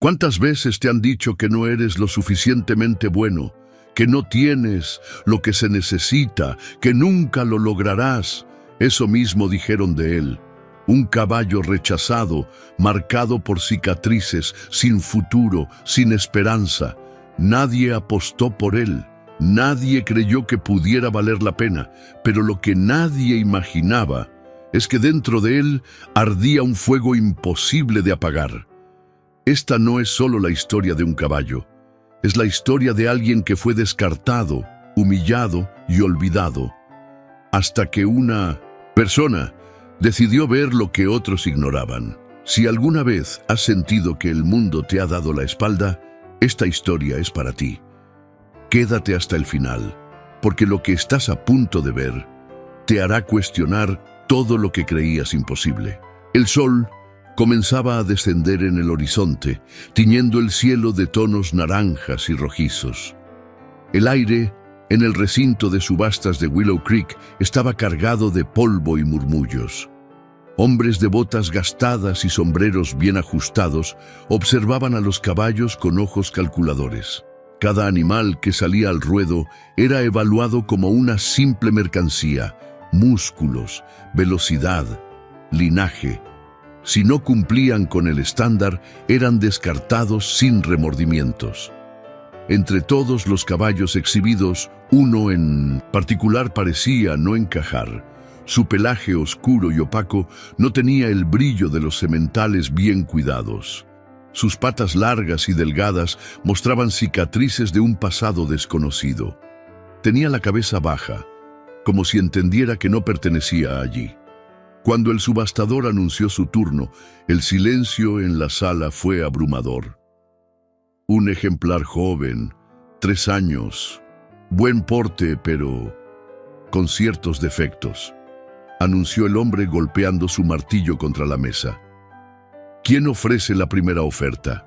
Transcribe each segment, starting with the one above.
¿Cuántas veces te han dicho que no eres lo suficientemente bueno, que no tienes lo que se necesita, que nunca lo lograrás? Eso mismo dijeron de él. Un caballo rechazado, marcado por cicatrices, sin futuro, sin esperanza. Nadie apostó por él. Nadie creyó que pudiera valer la pena, pero lo que nadie imaginaba es que dentro de él ardía un fuego imposible de apagar. Esta no es solo la historia de un caballo, es la historia de alguien que fue descartado, humillado y olvidado, hasta que una persona decidió ver lo que otros ignoraban. Si alguna vez has sentido que el mundo te ha dado la espalda, esta historia es para ti. Quédate hasta el final, porque lo que estás a punto de ver te hará cuestionar todo lo que creías imposible. El sol comenzaba a descender en el horizonte, tiñendo el cielo de tonos naranjas y rojizos. El aire en el recinto de subastas de Willow Creek estaba cargado de polvo y murmullos. Hombres de botas gastadas y sombreros bien ajustados observaban a los caballos con ojos calculadores. Cada animal que salía al ruedo era evaluado como una simple mercancía: músculos, velocidad, linaje. Si no cumplían con el estándar, eran descartados sin remordimientos. Entre todos los caballos exhibidos, uno en particular parecía no encajar. Su pelaje oscuro y opaco no tenía el brillo de los sementales bien cuidados. Sus patas largas y delgadas mostraban cicatrices de un pasado desconocido. Tenía la cabeza baja, como si entendiera que no pertenecía allí. Cuando el subastador anunció su turno, el silencio en la sala fue abrumador. Un ejemplar joven, 3 años, buen porte, pero con ciertos defectos, anunció el hombre golpeando su martillo contra la mesa. ¿Quién ofrece la primera oferta?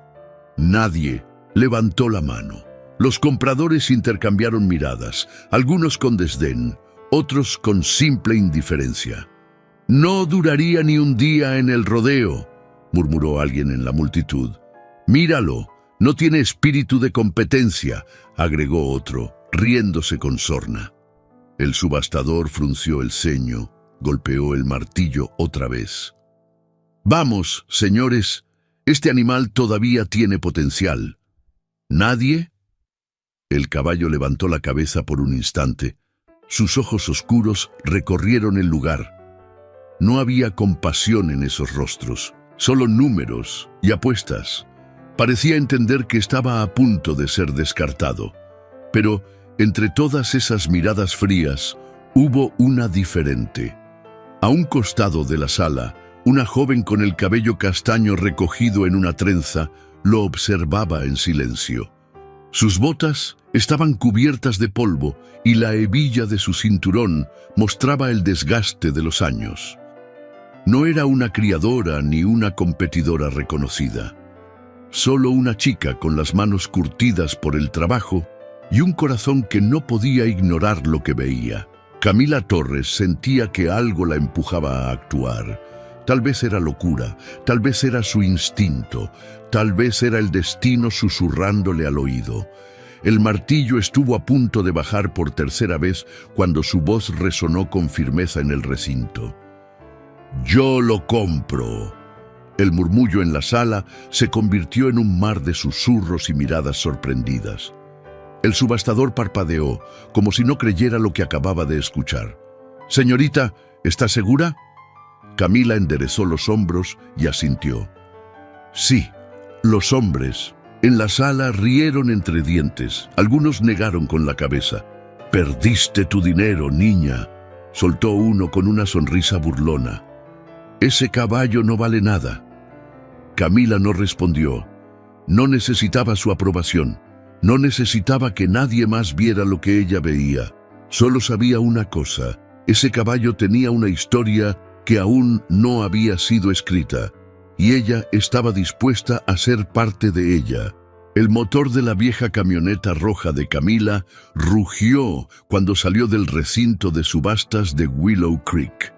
Nadie levantó la mano. Los compradores intercambiaron miradas, algunos con desdén, otros con simple indiferencia. «No duraría ni un día en el rodeo», murmuró alguien en la multitud. «Míralo, no tiene espíritu de competencia», agregó otro, riéndose con sorna. El subastador frunció el ceño, golpeó el martillo otra vez. «Vamos, señores, este animal todavía tiene potencial». «¿Nadie?» El caballo levantó la cabeza por un instante. Sus ojos oscuros recorrieron el lugar. No había compasión en esos rostros, solo números y apuestas. Parecía entender que estaba a punto de ser descartado. Pero entre todas esas miradas frías, hubo una diferente. A un costado de la sala, una joven con el cabello castaño recogido en una trenza lo observaba en silencio. Sus botas estaban cubiertas de polvo y la hebilla de su cinturón mostraba el desgaste de los años. No era una criadora ni una competidora reconocida. Solo una chica con las manos curtidas por el trabajo y un corazón que no podía ignorar lo que veía. Camila Torres sentía que algo la empujaba a actuar. Tal vez era locura, tal vez era su instinto, tal vez era el destino susurrándole al oído. El martillo estuvo a punto de bajar por tercera vez cuando su voz resonó con firmeza en el recinto. «Yo lo compro». El murmullo en la sala se convirtió en un mar de susurros y miradas sorprendidas. El subastador parpadeó, como si no creyera lo que acababa de escuchar. «Señorita, ¿está segura?» Camila enderezó los hombros y asintió. «Sí». Los hombres en la sala rieron entre dientes. Algunos negaron con la cabeza. «Perdiste tu dinero, niña», soltó uno con una sonrisa burlona. «Ese caballo no vale nada». Camila no respondió. No necesitaba su aprobación. No necesitaba que nadie más viera lo que ella veía. Solo sabía una cosa: ese caballo tenía una historia que aún no había sido escrita, y ella estaba dispuesta a ser parte de ella. El motor de la vieja camioneta roja de Camila rugió cuando salió del recinto de subastas de Willow Creek.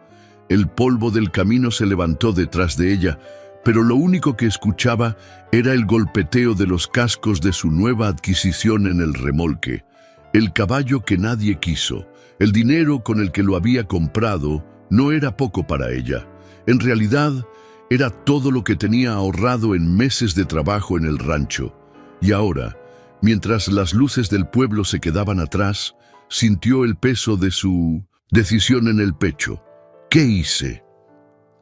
El polvo del camino se levantó detrás de ella, pero lo único que escuchaba era el golpeteo de los cascos de su nueva adquisición en el remolque, el caballo que nadie quiso. El dinero con el que lo había comprado no era poco para ella. En realidad, era todo lo que tenía ahorrado en meses de trabajo en el rancho. Y ahora, mientras las luces del pueblo se quedaban atrás, sintió el peso de su decisión en el pecho. ¿Qué hice?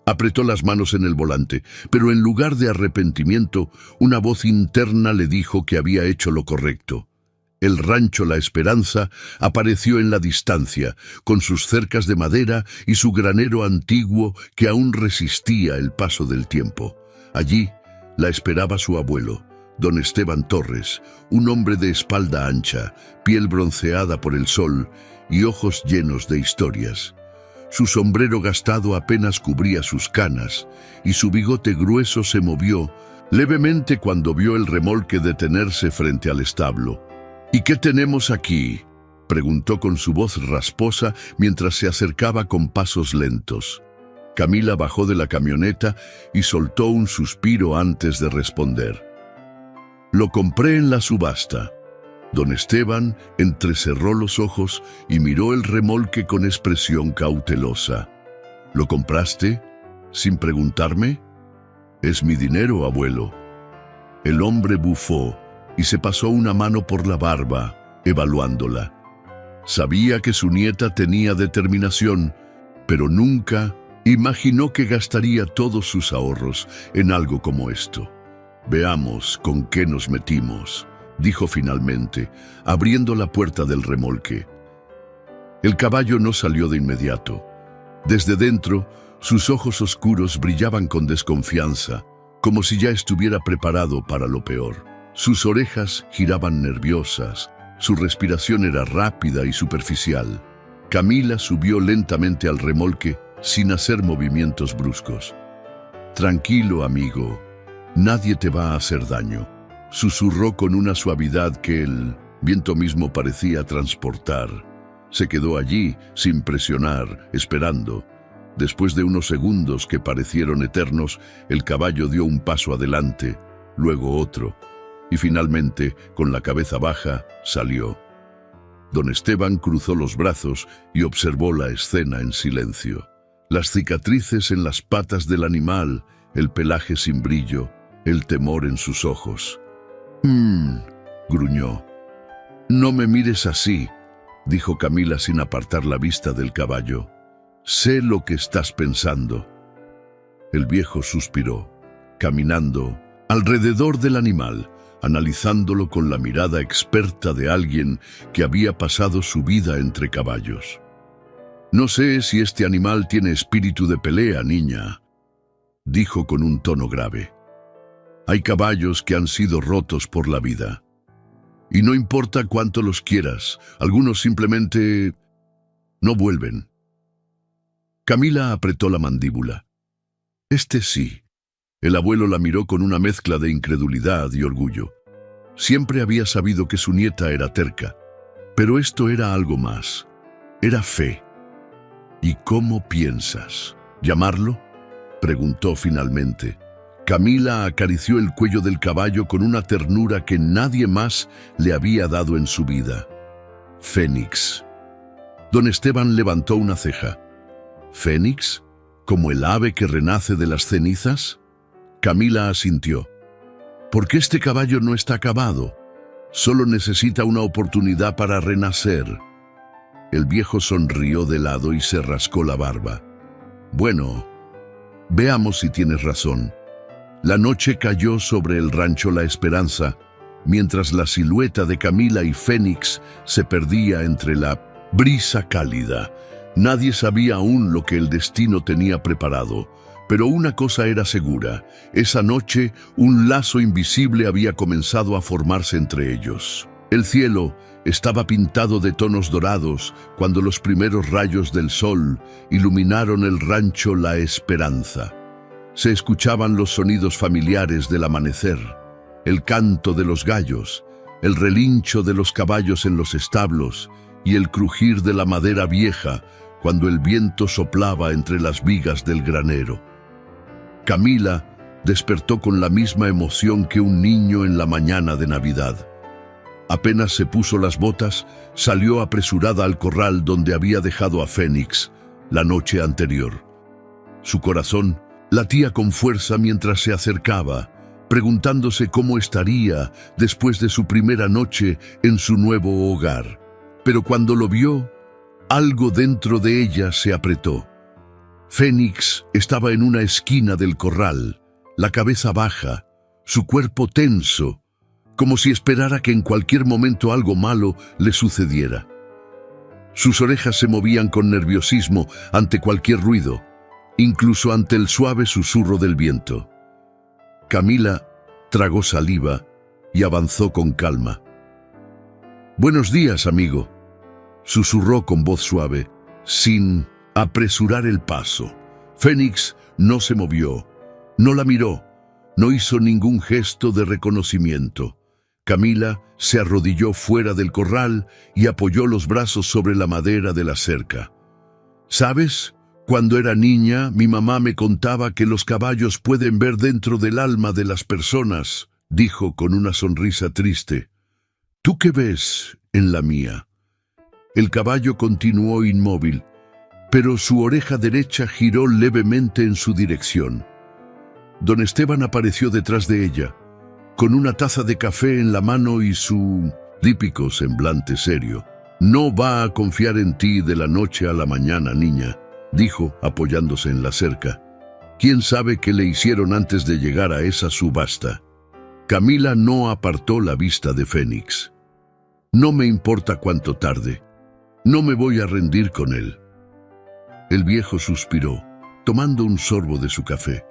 Apretó las manos en el volante, pero en lugar de arrepentimiento, una voz interna le dijo que había hecho lo correcto. El rancho La Esperanza apareció en la distancia, con sus cercas de madera y su granero antiguo que aún resistía el paso del tiempo. Allí la esperaba su abuelo, don Esteban Torres, un hombre de espalda ancha, piel bronceada por el sol y ojos llenos de historias. Su sombrero gastado apenas cubría sus canas y su bigote grueso se movió levemente cuando vio el remolque detenerse frente al establo. ¿Y qué tenemos aquí?, preguntó con su voz rasposa mientras se acercaba con pasos lentos. Camila bajó de la camioneta y soltó un suspiro antes de responder. Lo compré en la subasta. Don Esteban entrecerró los ojos y miró el remolque con expresión cautelosa. ¿Lo compraste sin preguntarme? Es mi dinero, abuelo. El hombre bufó y se pasó una mano por la barba, evaluándola. Sabía que su nieta tenía determinación, pero nunca imaginó que gastaría todos sus ahorros en algo como esto. Veamos con qué nos metimos, dijo finalmente, abriendo la puerta del remolque. El caballo no salió de inmediato. Desde dentro, sus ojos oscuros brillaban con desconfianza, como si ya estuviera preparado para lo peor. Sus orejas giraban nerviosas, su respiración era rápida y superficial. Camila subió lentamente al remolque sin hacer movimientos bruscos. «Tranquilo, amigo, nadie te va a hacer daño», susurró con una suavidad que el viento mismo parecía transportar. Se quedó allí, sin presionar, esperando. Después de unos segundos que parecieron eternos, el caballo dio un paso adelante, luego otro, y finalmente, con la cabeza baja, salió. Don Esteban cruzó los brazos y observó la escena en silencio. Las cicatrices en las patas del animal, el pelaje sin brillo, el temor en sus ojos. Gruñó. «No me mires así», dijo Camila sin apartar la vista del caballo. «Sé lo que estás pensando». El viejo suspiró, caminando alrededor del animal, analizándolo con la mirada experta de alguien que había pasado su vida entre caballos. «No sé si este animal tiene espíritu de pelea, niña», dijo con un tono grave. «Hay caballos que han sido rotos por la vida. Y no importa cuánto los quieras, algunos simplemente no vuelven». Camila apretó la mandíbula. «Este sí». El abuelo la miró con una mezcla de incredulidad y orgullo. Siempre había sabido que su nieta era terca, pero esto era algo más. Era fe. «¿Y cómo piensas llamarlo?», preguntó finalmente. Camila acarició el cuello del caballo con una ternura que nadie más le había dado en su vida. «Fénix». Don Esteban levantó una ceja. «¿Fénix? ¿Como el ave que renace de las cenizas?». Camila asintió. «Porque este caballo no está acabado. Solo necesita una oportunidad para renacer». El viejo sonrió de lado y se rascó la barba. «Bueno, veamos si tienes razón». La noche cayó sobre el rancho La Esperanza, mientras la silueta de Camila y Fénix se perdía entre la brisa cálida. Nadie sabía aún lo que el destino tenía preparado, pero una cosa era segura: esa noche un lazo invisible había comenzado a formarse entre ellos. El cielo estaba pintado de tonos dorados cuando los primeros rayos del sol iluminaron el rancho La Esperanza. Se escuchaban los sonidos familiares del amanecer, el canto de los gallos, el relincho de los caballos en los establos y el crujir de la madera vieja cuando el viento soplaba entre las vigas del granero. Camila despertó con la misma emoción que un niño en la mañana de Navidad. Apenas se puso las botas, salió apresurada al corral donde había dejado a Fénix la noche anterior. Su corazón latía con fuerza mientras se acercaba, preguntándose cómo estaría después de su primera noche en su nuevo hogar. Pero cuando lo vio, algo dentro de ella se apretó. Fénix estaba en una esquina del corral, la cabeza baja, su cuerpo tenso, como si esperara que en cualquier momento algo malo le sucediera. Sus orejas se movían con nerviosismo ante cualquier ruido, incluso ante el suave susurro del viento. Camila tragó saliva y avanzó con calma. «Buenos días, amigo», susurró con voz suave, sin apresurar el paso. Fénix no se movió, no la miró, no hizo ningún gesto de reconocimiento. Camila se arrodilló fuera del corral y apoyó los brazos sobre la madera de la cerca. «¿Sabes? Cuando era niña, mi mamá me contaba que los caballos pueden ver dentro del alma de las personas», dijo con una sonrisa triste. «¿Tú qué ves en la mía?» El caballo continuó inmóvil, pero su oreja derecha giró levemente en su dirección. Don Esteban apareció detrás de ella, con una taza de café en la mano y su típico semblante serio. «No va a confiar en ti de la noche a la mañana, niña», dijo, apoyándose en la cerca. «¿Quién sabe qué le hicieron antes de llegar a esa subasta?» Camila no apartó la vista de Fénix. «No me importa cuánto tarde. No me voy a rendir con él». El viejo suspiró, tomando un sorbo de su café.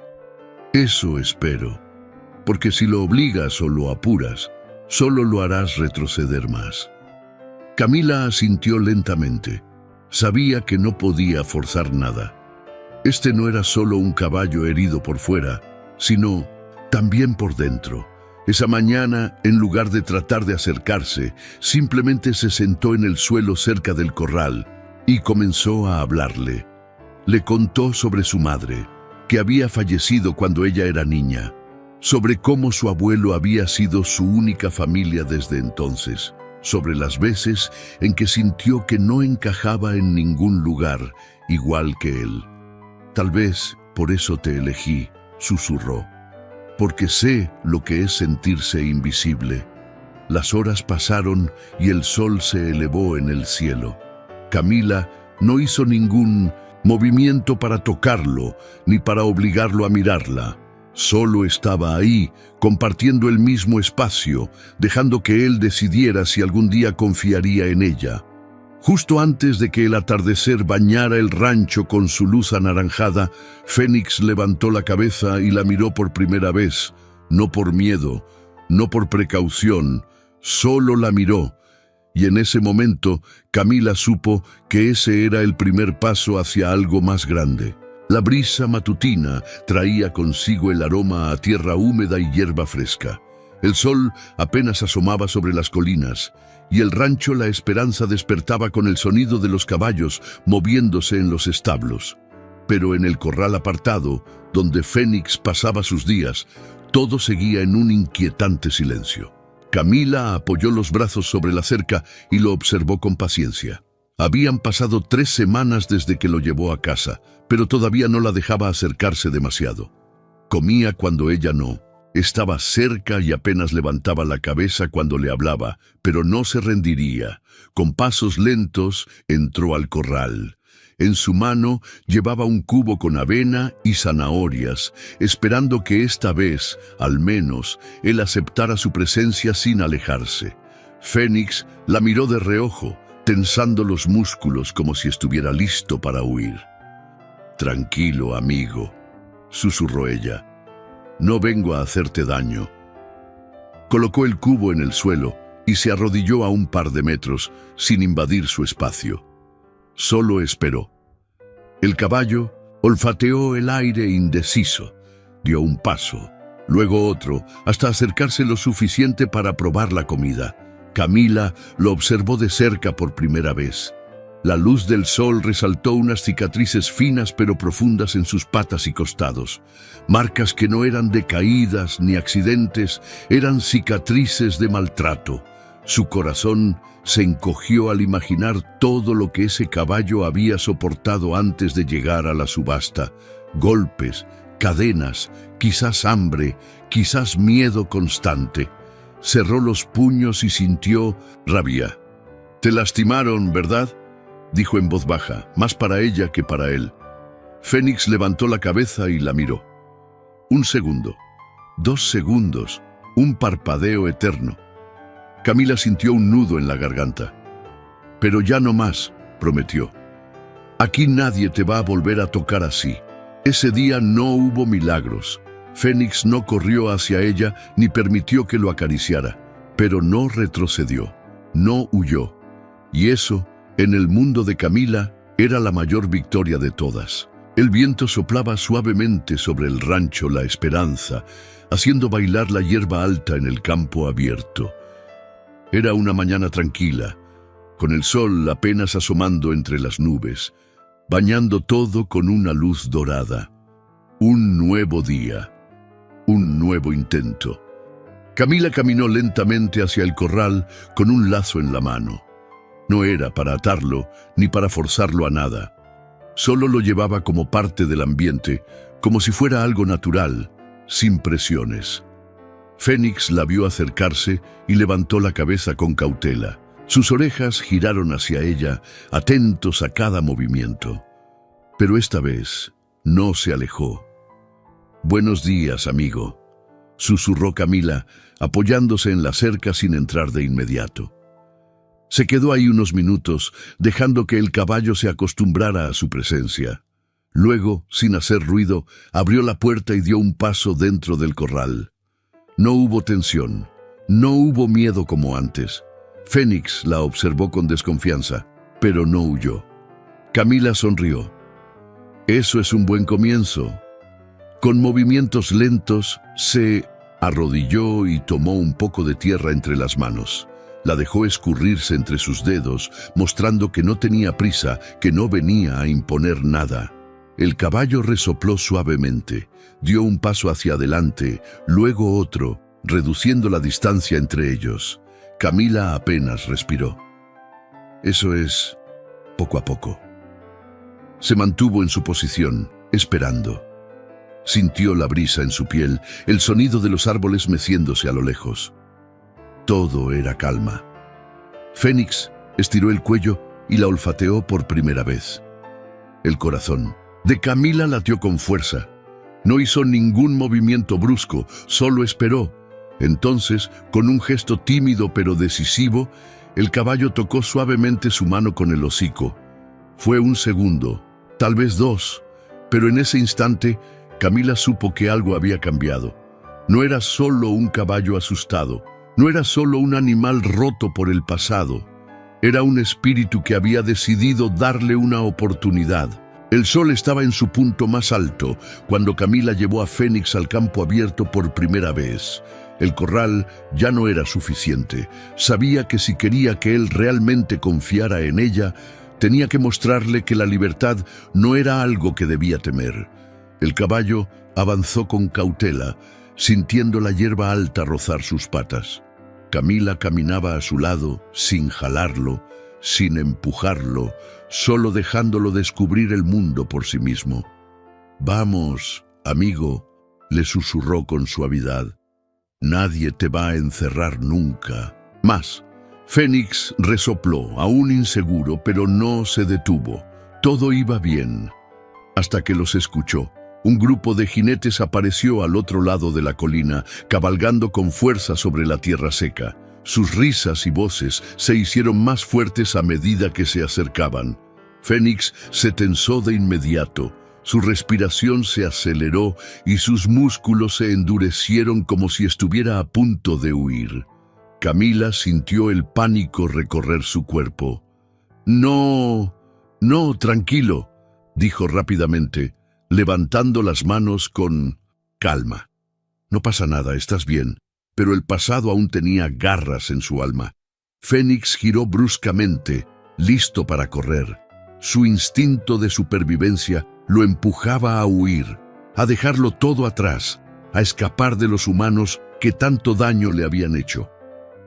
«Eso espero, porque si lo obligas o lo apuras, solo lo harás retroceder más». Camila asintió lentamente. Sabía que no podía forzar nada. Este no era solo un caballo herido por fuera, sino también por dentro. Esa mañana, en lugar de tratar de acercarse, simplemente se sentó en el suelo cerca del corral y comenzó a hablarle. Le contó sobre su madre, que había fallecido cuando ella era niña, sobre cómo su abuelo había sido su única familia desde entonces, sobre las veces en que sintió que no encajaba en ningún lugar, igual que él. «Tal vez por eso te elegí», susurró, «porque sé lo que es sentirse invisible». Las horas pasaron y el sol se elevó en el cielo. Camila no hizo ningún movimiento para tocarlo, ni para obligarlo a mirarla. Solo estaba ahí, compartiendo el mismo espacio, dejando que él decidiera si algún día confiaría en ella. Justo antes de que el atardecer bañara el rancho con su luz anaranjada, Fénix levantó la cabeza y la miró por primera vez, no por miedo, no por precaución, solo la miró. Y en ese momento, Camila supo que ese era el primer paso hacia algo más grande. La brisa matutina traía consigo el aroma a tierra húmeda y hierba fresca. El sol apenas asomaba sobre las colinas, y el rancho La Esperanza despertaba con el sonido de los caballos moviéndose en los establos. Pero en el corral apartado, donde Fénix pasaba sus días, todo seguía en un inquietante silencio. Camila apoyó los brazos sobre la cerca y lo observó con paciencia. Habían pasado 3 semanas desde que lo llevó a casa, pero todavía no la dejaba acercarse demasiado. Comía cuando ella no. Estaba cerca y apenas levantaba la cabeza cuando le hablaba, pero no se rendiría. Con pasos lentos entró al corral. En su mano llevaba un cubo con avena y zanahorias, esperando que esta vez, al menos, él aceptara su presencia sin alejarse. Fénix la miró de reojo, tensando los músculos como si estuviera listo para huir. «Tranquilo, amigo», susurró ella. «No vengo a hacerte daño». Colocó el cubo en el suelo y se arrodilló a un par de metros, sin invadir su espacio. Solo esperó. El caballo olfateó el aire indeciso, dio un paso, luego otro, hasta acercarse lo suficiente para probar la comida. Camila lo observó de cerca por primera vez. La luz del sol resaltó unas cicatrices finas pero profundas en sus patas y costados. Marcas que no eran de caídas ni accidentes, eran cicatrices de maltrato. Su corazón se encogió al imaginar todo lo que ese caballo había soportado antes de llegar a la subasta. Golpes, cadenas, quizás hambre, quizás miedo constante. Cerró los puños y sintió rabia. «Te lastimaron, ¿verdad?», dijo en voz baja, más para ella que para él. Fénix levantó la cabeza y la miró. 1 segundo, 2 segundos, un parpadeo eterno. Camila sintió un nudo en la garganta. «Pero ya no más», prometió. «Aquí nadie te va a volver a tocar así». Ese día no hubo milagros. Fénix no corrió hacia ella ni permitió que lo acariciara, pero no retrocedió, no huyó. Y eso, en el mundo de Camila, era la mayor victoria de todas. El viento soplaba suavemente sobre el rancho La Esperanza, haciendo bailar la hierba alta en el campo abierto. Era una mañana tranquila, con el sol apenas asomando entre las nubes, bañando todo con una luz dorada. Un nuevo día, un nuevo intento. Camila caminó lentamente hacia el corral con un lazo en la mano. No era para atarlo ni para forzarlo a nada. Solo lo llevaba como parte del ambiente, como si fuera algo natural, sin presiones. Fénix la vio acercarse y levantó la cabeza con cautela. Sus orejas giraron hacia ella, atentos a cada movimiento. Pero esta vez no se alejó. «Buenos días, amigo», susurró Camila, apoyándose en la cerca sin entrar de inmediato. Se quedó ahí unos minutos, dejando que el caballo se acostumbrara a su presencia. Luego, sin hacer ruido, abrió la puerta y dio un paso dentro del corral. No hubo tensión, no hubo miedo como antes. Fénix la observó con desconfianza, pero no huyó. Camila sonrió. «Eso es un buen comienzo». Con movimientos lentos, se arrodilló y tomó un poco de tierra entre las manos. La dejó escurrirse entre sus dedos, mostrando que no tenía prisa, que no venía a imponer nada. El caballo resopló suavemente, dio un paso hacia adelante, luego otro, reduciendo la distancia entre ellos. Camila apenas respiró. «Eso es poco a poco». Se mantuvo en su posición, esperando. Sintió la brisa en su piel, el sonido de los árboles meciéndose a lo lejos. Todo era calma. Fénix estiró el cuello y la olfateó por primera vez. El corazón de Camila latió con fuerza. No hizo ningún movimiento brusco, solo esperó. Entonces, con un gesto tímido pero decisivo, el caballo tocó suavemente su mano con el hocico. Fue 1 segundo, tal vez 2, pero en ese instante Camila supo que algo había cambiado. No era solo un caballo asustado, no era solo un animal roto por el pasado. Era un espíritu que había decidido darle una oportunidad. El sol estaba en su punto más alto cuando Camila llevó a Fénix al campo abierto por primera vez. El corral ya no era suficiente. Sabía que si quería que él realmente confiara en ella, tenía que mostrarle que la libertad no era algo que debía temer. El caballo avanzó con cautela, sintiendo la hierba alta rozar sus patas. Camila caminaba a su lado, sin jalarlo, sin empujarlo, solo dejándolo descubrir el mundo por sí mismo. «Vamos, amigo», le susurró con suavidad. «Nadie te va a encerrar nunca más». Fénix resopló, aún inseguro, pero no se detuvo. Todo iba bien, hasta que los escuchó. Un grupo de jinetes apareció al otro lado de la colina, cabalgando con fuerza sobre la tierra seca. Sus risas y voces se hicieron más fuertes a medida que se acercaban. Fénix se tensó de inmediato. Su respiración se aceleró y sus músculos se endurecieron como si estuviera a punto de huir. Camila sintió el pánico recorrer su cuerpo. «No, no, tranquilo», dijo rápidamente, levantando las manos con calma. «No pasa nada, estás bien», pero el pasado aún tenía garras en su alma. Fénix giró bruscamente, listo para correr. Su instinto de supervivencia lo empujaba a huir, a dejarlo todo atrás, a escapar de los humanos que tanto daño le habían hecho.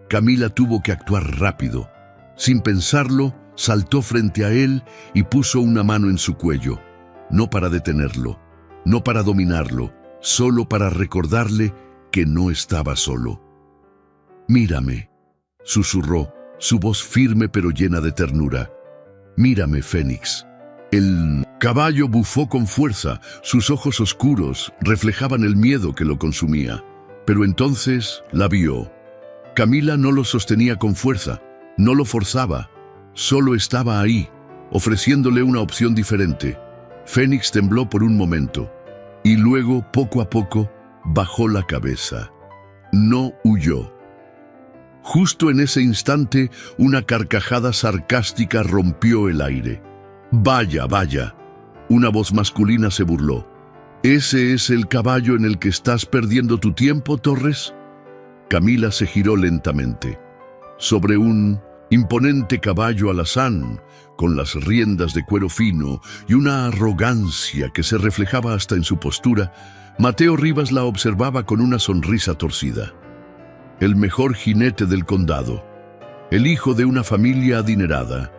Camila tuvo que actuar rápido. Sin pensarlo, saltó frente a él y puso una mano en su cuello, no para detenerlo, no para dominarlo, solo para recordarle que no estaba solo. «Mírame», susurró, su voz firme pero llena de ternura. «Mírame, Fénix». El caballo bufó con fuerza, sus ojos oscuros reflejaban el miedo que lo consumía. Pero entonces la vio. Camila no lo sostenía con fuerza, no lo forzaba, solo estaba ahí, ofreciéndole una opción diferente. Fénix tembló por un momento, y luego, poco a poco, bajó la cabeza. No huyó. Justo en ese instante, una carcajada sarcástica rompió el aire. «Vaya, vaya», una voz masculina se burló. «¿Ese es el caballo en el que estás perdiendo tu tiempo, Torres?». Camila se giró lentamente. Sobre un imponente caballo alazán, con las riendas de cuero fino y una arrogancia que se reflejaba hasta en su postura, Mateo Rivas la observaba con una sonrisa torcida. El mejor jinete del condado, el hijo de una familia adinerada,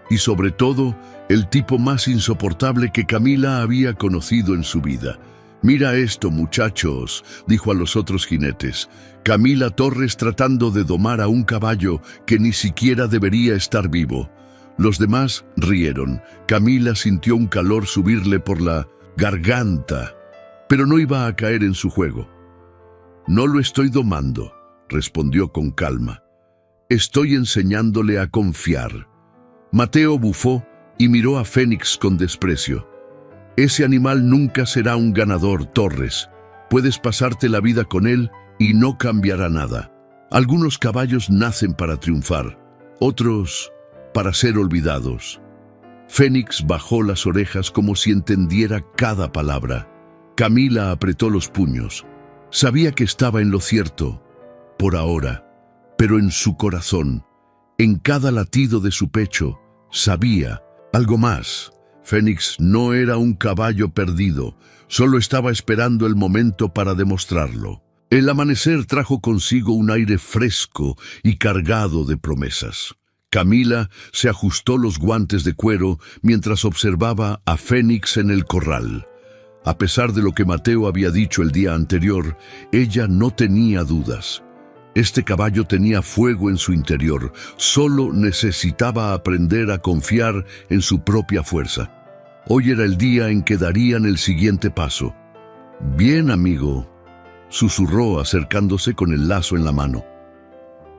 y sobre todo, el tipo más insoportable que Camila había conocido en su vida. «Mira esto, muchachos», dijo a los otros jinetes. Camila Torres tratando de domar a un caballo que ni siquiera debería estar vivo. Los demás rieron. Camila sintió un calor subirle por la garganta, pero no iba a caer en su juego. «No lo estoy domando», respondió con calma. «Estoy enseñándole a confiar». Mateo bufó y miró a Fénix con desprecio. «Ese animal nunca será un ganador, Torres. Puedes pasarte la vida con él y no cambiará nada. Algunos caballos nacen para triunfar, otros para ser olvidados». Fénix bajó las orejas como si entendiera cada palabra. Camila apretó los puños. Sabía que estaba en lo cierto, por ahora, pero en su corazón, en cada latido de su pecho, sabía algo más. Fénix no era un caballo perdido, solo estaba esperando el momento para demostrarlo. El amanecer trajo consigo un aire fresco y cargado de promesas. Camila se ajustó los guantes de cuero mientras observaba a Fénix en el corral. A pesar de lo que Mateo había dicho el día anterior, ella no tenía dudas. Este caballo tenía fuego en su interior, solo necesitaba aprender a confiar en su propia fuerza. Hoy era el día en que darían el siguiente paso. «Bien, amigo», susurró acercándose con el lazo en la mano.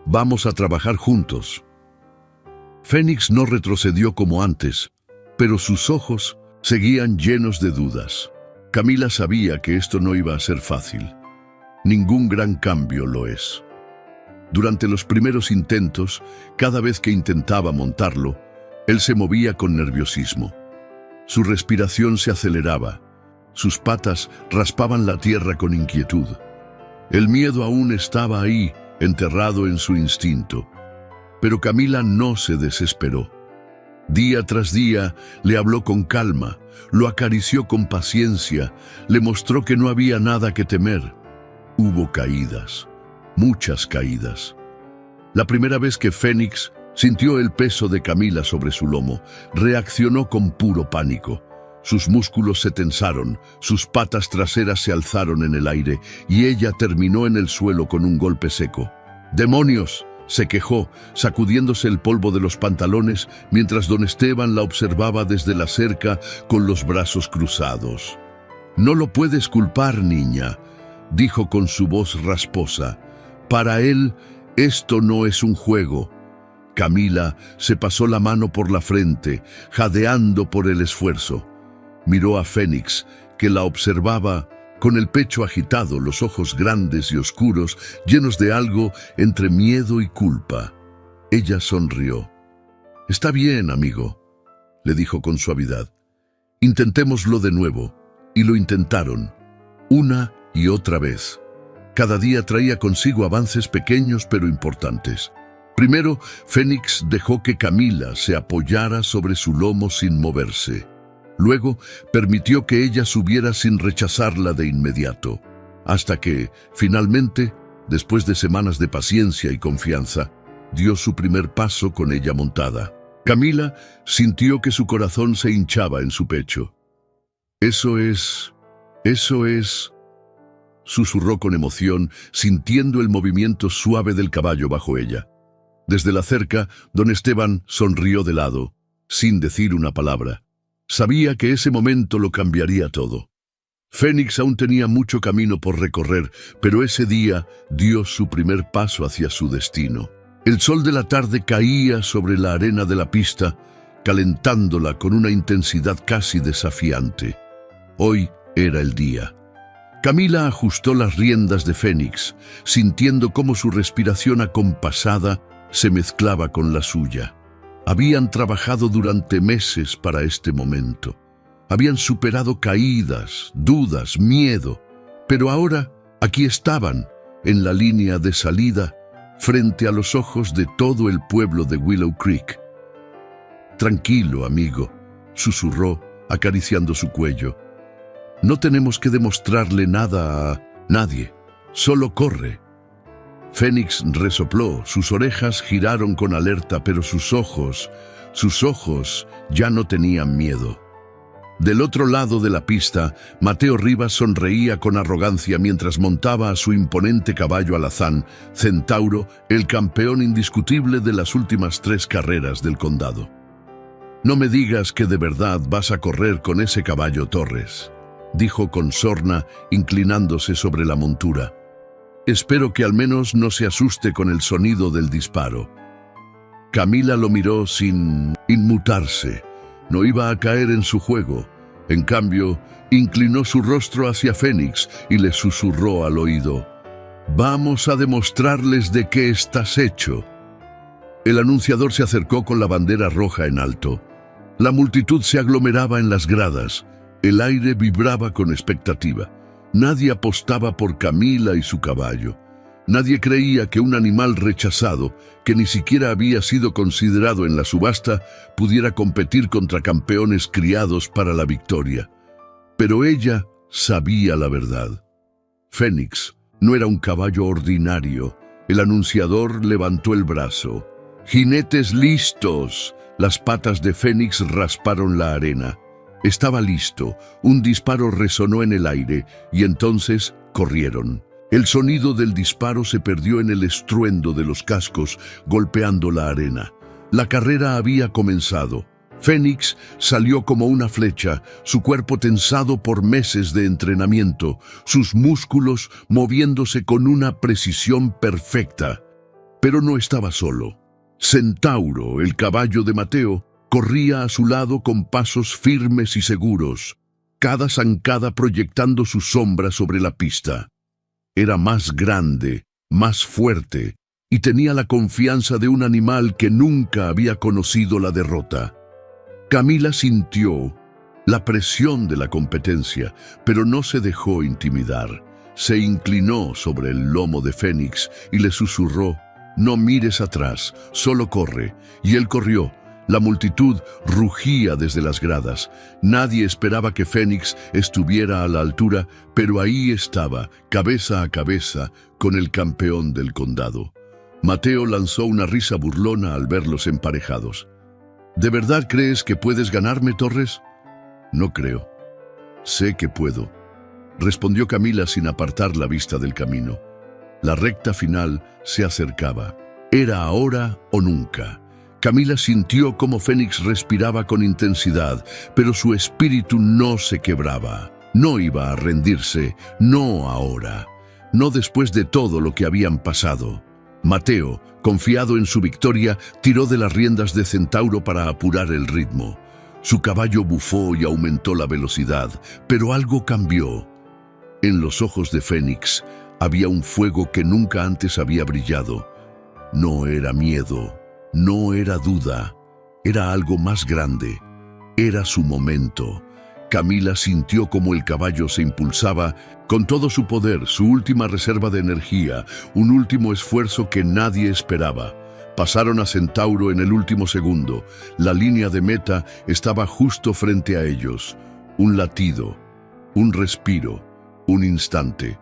«Vamos a trabajar juntos». Fénix no retrocedió como antes, pero sus ojos seguían llenos de dudas. Camila sabía que esto no iba a ser fácil. Ningún gran cambio lo es. Durante los primeros intentos, cada vez que intentaba montarlo, él se movía con nerviosismo. Su respiración se aceleraba, sus patas raspaban la tierra con inquietud. El miedo aún estaba ahí, enterrado en su instinto. Pero Camila no se desesperó. Día tras día le habló con calma, lo acarició con paciencia, le mostró que no había nada que temer. Hubo caídas. Muchas caídas. La primera vez que Fénix sintió el peso de Camila sobre su lomo, reaccionó con puro pánico. Sus músculos se tensaron, sus patas traseras se alzaron en el aire y ella terminó en el suelo con un golpe seco. «¡Demonios!», se quejó, sacudiéndose el polvo de los pantalones mientras don Esteban la observaba desde la cerca con los brazos cruzados. «No lo puedes culpar, niña», dijo con su voz rasposa. «Para él, esto no es un juego». Camila se pasó la mano por la frente, jadeando por el esfuerzo. Miró a Fénix, que la observaba con el pecho agitado, los ojos grandes y oscuros, llenos de algo entre miedo y culpa. Ella sonrió. «Está bien, amigo», le dijo con suavidad. «Intentémoslo de nuevo». Y lo intentaron, una y otra vez. Cada día traía consigo avances pequeños pero importantes. Primero, Fénix dejó que Camila se apoyara sobre su lomo sin moverse. Luego, permitió que ella subiera sin rechazarla de inmediato, hasta que, finalmente, después de semanas de paciencia y confianza, dio su primer paso con ella montada. Camila sintió que su corazón se hinchaba en su pecho. Eso es, susurró con emoción, sintiendo el movimiento suave del caballo bajo ella. Desde la cerca, don Esteban sonrió de lado, sin decir una palabra. Sabía que ese momento lo cambiaría todo. Fénix aún tenía mucho camino por recorrer, pero ese día dio su primer paso hacia su destino. El sol de la tarde caía sobre la arena de la pista, calentándola con una intensidad casi desafiante. Hoy era el día. Camila ajustó las riendas de Fénix, sintiendo cómo su respiración acompasada se mezclaba con la suya. Habían trabajado durante meses para este momento. Habían superado caídas, dudas, miedo, pero ahora aquí estaban, en la línea de salida, frente a los ojos de todo el pueblo de Willow Creek. «Tranquilo, amigo», susurró, acariciando su cuello. «No tenemos que demostrarle nada a nadie, solo corre». Fénix resopló, sus orejas giraron con alerta, pero sus ojos ya no tenían miedo. Del otro lado de la pista, Mateo Rivas sonreía con arrogancia mientras montaba a su imponente caballo alazán, Centauro, el campeón indiscutible de las últimas 3 carreras del condado. «No me digas que de verdad vas a correr con ese caballo, Torres», dijo con sorna, inclinándose sobre la montura. «Espero que al menos no se asuste con el sonido del disparo». Camila lo miró sin inmutarse. No iba a caer en su juego. En cambio, inclinó su rostro hacia Fénix y le susurró al oído: «Vamos a demostrarles de qué estás hecho». El anunciador se acercó con la bandera roja en alto. La multitud se aglomeraba en las gradas. El aire vibraba con expectativa. Nadie apostaba por Camila y su caballo. Nadie creía que un animal rechazado, que ni siquiera había sido considerado en la subasta, pudiera competir contra campeones criados para la victoria. Pero ella sabía la verdad. Fénix no era un caballo ordinario. El anunciador levantó el brazo. «¡Jinetes listos!». Las patas de Fénix rasparon la arena. Estaba listo. Un disparo resonó en el aire y entonces corrieron. El sonido del disparo se perdió en el estruendo de los cascos golpeando la arena. La carrera había comenzado. Fénix salió como una flecha, su cuerpo tensado por meses de entrenamiento, sus músculos moviéndose con una precisión perfecta. Pero no estaba solo. Centauro, el caballo de Mateo, corría a su lado con pasos firmes y seguros, cada zancada proyectando su sombra sobre la pista. Era más grande, más fuerte, y tenía la confianza de un animal que nunca había conocido la derrota. Camila sintió la presión de la competencia, pero no se dejó intimidar. Se inclinó sobre el lomo de Fénix y le susurró: «No mires atrás, solo corre». Y él corrió. La multitud rugía desde las gradas. Nadie esperaba que Fénix estuviera a la altura, pero ahí estaba, cabeza a cabeza, con el campeón del condado. Mateo lanzó una risa burlona al verlos emparejados. «¿De verdad crees que puedes ganarme, Torres?» «No creo. Sé que puedo», respondió Camila sin apartar la vista del camino. La recta final se acercaba. Era ahora o nunca. Camila sintió cómo Fénix respiraba con intensidad, pero su espíritu no se quebraba. No iba a rendirse, no ahora, no después de todo lo que habían pasado. Mateo, confiado en su victoria, tiró de las riendas de Centauro para apurar el ritmo. Su caballo bufó y aumentó la velocidad, pero algo cambió. En los ojos de Fénix había un fuego que nunca antes había brillado. No era miedo. No era duda, era algo más grande. Era su momento. Camila sintió como el caballo se impulsaba con todo su poder, su última reserva de energía, un último esfuerzo que nadie esperaba. Pasaron a Centauro en el último segundo. La línea de meta estaba justo frente a ellos. Un latido, un respiro, un instante.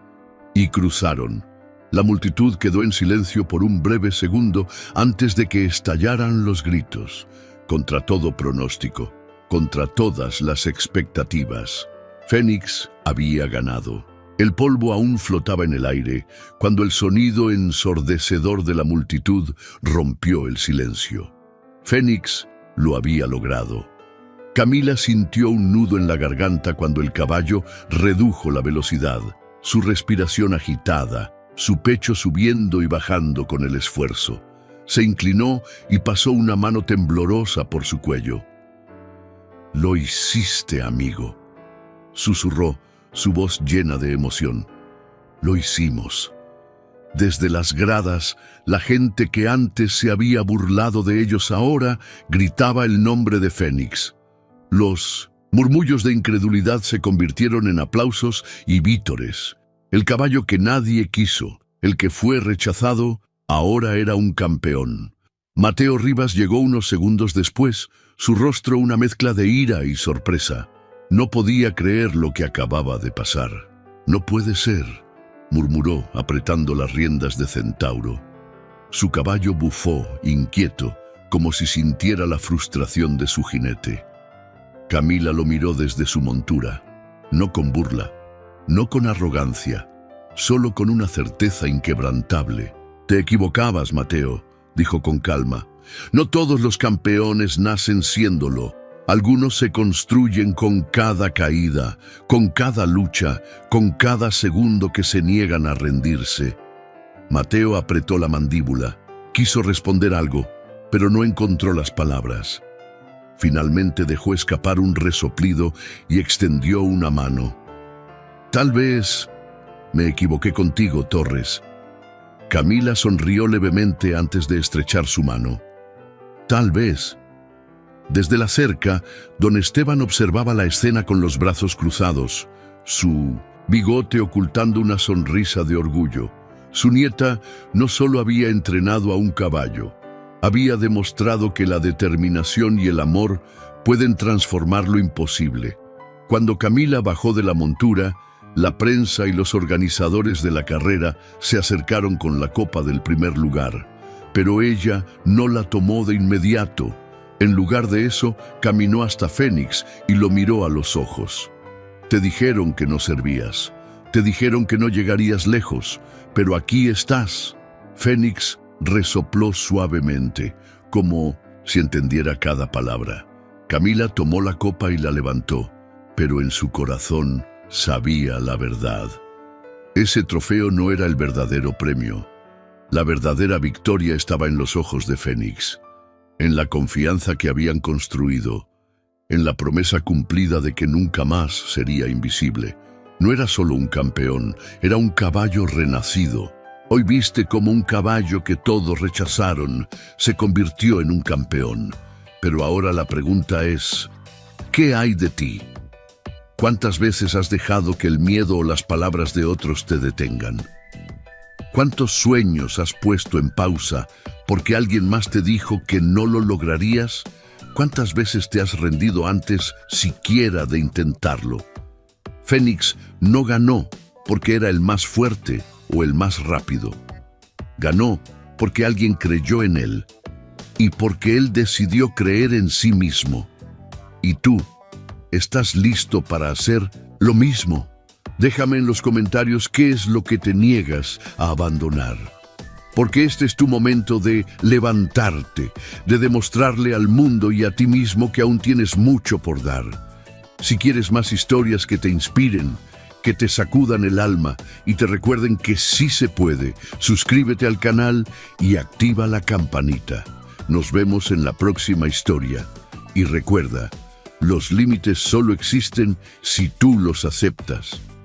Y cruzaron. La multitud quedó en silencio por un breve segundo antes de que estallaran los gritos. Contra todo pronóstico, contra todas las expectativas, Fénix había ganado. El polvo aún flotaba en el aire cuando el sonido ensordecedor de la multitud rompió el silencio. Fénix lo había logrado. Camila sintió un nudo en la garganta cuando el caballo redujo la velocidad, su respiración agitada, su pecho subiendo y bajando con el esfuerzo. Se inclinó y pasó una mano temblorosa por su cuello. «Lo hiciste, amigo», susurró, su voz llena de emoción. «Lo hicimos». Desde las gradas, la gente que antes se había burlado de ellos ahora gritaba el nombre de Fénix. Los murmullos de incredulidad se convirtieron en aplausos y vítores. El caballo que nadie quiso, el que fue rechazado, ahora era un campeón. Mateo Rivas llegó unos segundos después, su rostro una mezcla de ira y sorpresa. No podía creer lo que acababa de pasar. «No puede ser», murmuró, apretando las riendas de Centauro. Su caballo bufó, inquieto, como si sintiera la frustración de su jinete. Camila lo miró desde su montura, no con burla, no con arrogancia, solo con una certeza inquebrantable. «Te equivocabas, Mateo», dijo con calma. «No todos los campeones nacen siéndolo. Algunos se construyen con cada caída, con cada lucha, con cada segundo que se niegan a rendirse». Mateo apretó la mandíbula. Quiso responder algo, pero no encontró las palabras. Finalmente dejó escapar un resoplido y extendió una mano. «Tal vez me equivoqué contigo, Torres». Camila sonrió levemente antes de estrechar su mano. «Tal vez». Desde la cerca, don Esteban observaba la escena con los brazos cruzados, su bigote ocultando una sonrisa de orgullo. Su nieta no solo había entrenado a un caballo, había demostrado que la determinación y el amor pueden transformar lo imposible. Cuando Camila bajó de la montura, la prensa y los organizadores de la carrera se acercaron con la copa del primer lugar, pero ella no la tomó de inmediato. En lugar de eso, caminó hasta Fénix y lo miró a los ojos. «Te dijeron que no servías, te dijeron que no llegarías lejos, pero aquí estás». Fénix resopló suavemente, como si entendiera cada palabra. Camila tomó la copa y la levantó, pero en su corazón sabía la verdad. Ese trofeo no era el verdadero premio. La verdadera victoria estaba en los ojos de Fénix, en la confianza que habían construido, en la promesa cumplida de que nunca más sería invisible. No era solo un campeón, era un caballo renacido. Hoy viste como un caballo que todos rechazaron se convirtió en un campeón. Pero ahora la pregunta es, ¿qué hay de ti? ¿Cuántas veces has dejado que el miedo o las palabras de otros te detengan? ¿Cuántos sueños has puesto en pausa porque alguien más te dijo que no lo lograrías? ¿Cuántas veces te has rendido antes siquiera de intentarlo? Fénix no ganó porque era el más fuerte o el más rápido. Ganó porque alguien creyó en él y porque él decidió creer en sí mismo. ¿Y tú? ¿Estás listo para hacer lo mismo? Déjame en los comentarios qué es lo que te niegas a abandonar. Porque este es tu momento de levantarte, de demostrarle al mundo y a ti mismo que aún tienes mucho por dar. Si quieres más historias que te inspiren, que te sacudan el alma y te recuerden que sí se puede, suscríbete al canal y activa la campanita. Nos vemos en la próxima historia. Y recuerda, los límites solo existen si tú los aceptas.